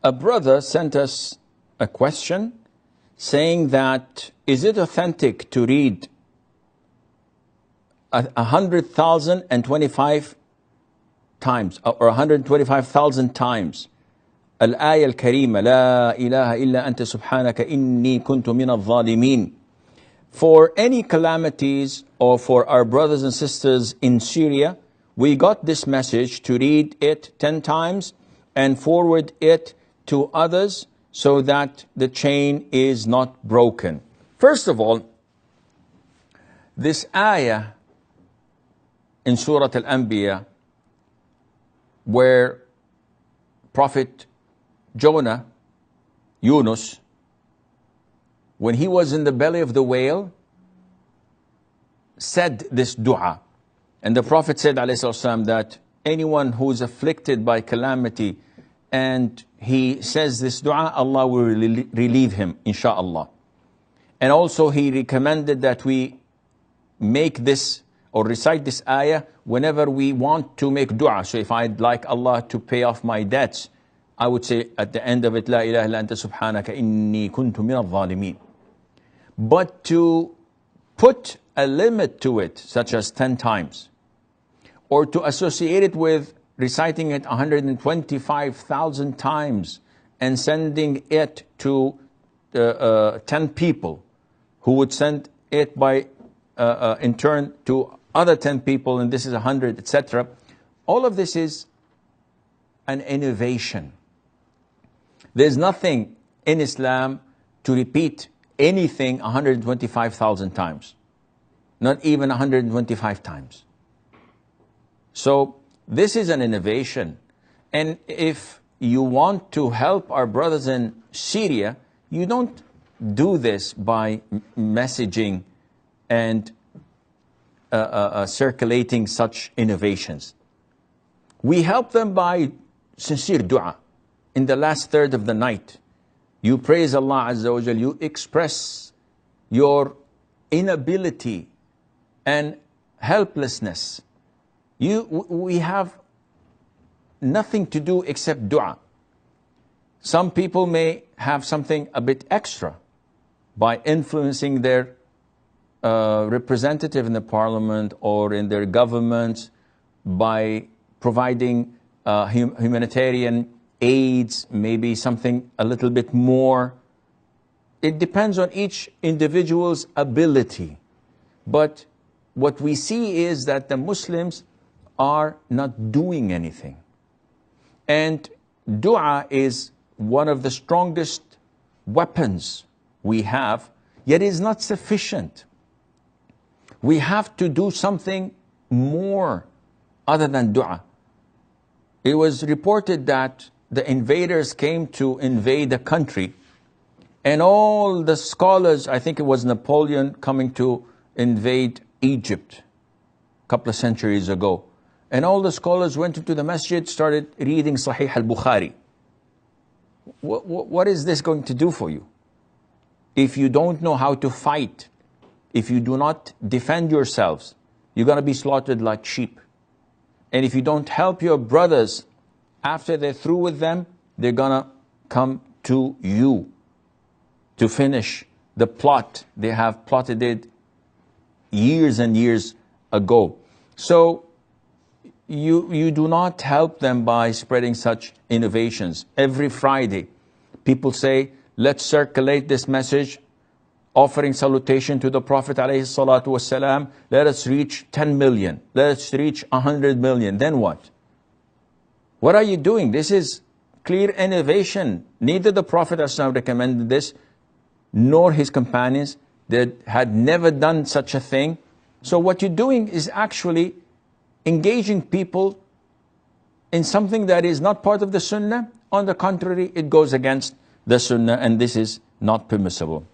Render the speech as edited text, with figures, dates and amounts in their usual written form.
A brother sent us a question saying that, is it authentic to read 100,025 times or 125,000 times الآية الكريمة لا إله إلا أنت سبحانك إني كنت من الظالمين for any calamities or for our brothers and sisters in Syria? We got this message to read it 10 times and forward it to others so that the chain is not broken. First of all, this ayah in Surah Al-Anbiya, where Prophet Jonah, Yunus, when he was in the belly of the whale, said this dua. And the Prophet said, ﷺ, that anyone who is afflicted by calamity and he says this dua, Allah will relieve him, insha'Allah. And also he recommended that we make this or recite this ayah whenever we want to make dua. So if I'd like Allah to pay off my debts, I would say at the end of it, La ilaha illa anta subhanaka inni kuntu min al-zalimin. But to put a limit to it, such as 10 times, or to associate it with reciting it 125,000 times and sending it to 10 people who would send it by in turn to other 10 people, and this is 100, etc. All of this is an innovation. There's nothing in Islam to repeat anything 125,000 times, not even 125 times. So this is an innovation. And if you want to help our brothers in Syria, you don't do this by messaging and circulating such innovations. We help them by sincere dua. In the last third of the night, you praise Allah Azza wa Jal, you express your inability and helplessness. We have nothing to do except dua. Some people may have something a bit extra by influencing their representative in the parliament or in their government, by providing humanitarian aids, maybe something a little bit more. It depends on each individual's ability. But what we see is that the Muslims are not doing anything. And dua is one of the strongest weapons we have, yet it is not sufficient. We have to do something more other than dua. It was reported that the invaders came to invade a country, and all the scholars, I think it was Napoleon coming to invade Egypt a couple of centuries ago, and all the scholars went into the masjid, started reading Sahih al-Bukhari. What is this going to do for you? If you don't know how to fight, if you do not defend yourselves, you're going to be slaughtered like sheep. And if you don't help your brothers, after they're through with them, they're going to come to you to finish the plot. They have plotted it years and years ago. So you do not help them by spreading such innovations. Every Friday, people say, let's circulate this message, offering salutation to the Prophet ﷺ. Let us reach 10 million. Let us reach 100 million. Then what? What are you doing? This is clear innovation. Neither the Prophet ﷺ recommended this, nor his companions. They had never done such a thing. So what you're doing is actually engaging people in something that is not part of the Sunnah. On the contrary, it goes against the Sunnah, and this is not permissible.